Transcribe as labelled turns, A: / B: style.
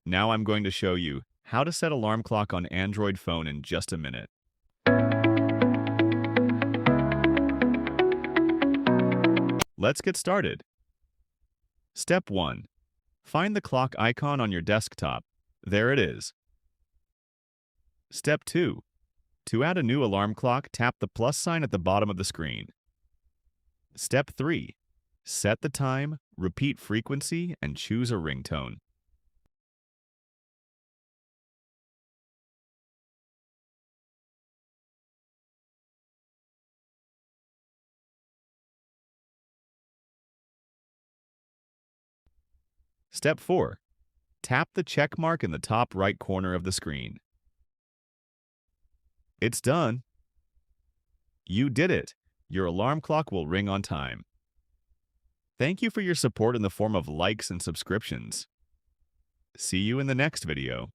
A: Now I'm going to show you how to set alarm clock on Android phone in just a minute. Let's get started. Step 1. Find the clock icon on your desktop. There it is. Step 2. To add a new alarm clock, tap the plus sign at the bottom of the screen. Step 3. Set the time, repeat frequency, and choose a ringtone. Step 4. Tap the check mark in the top right corner of the screen. It's done. You did it. Your alarm clock will ring on time. Thank you for your support in the form of likes and subscriptions. See you in the next video.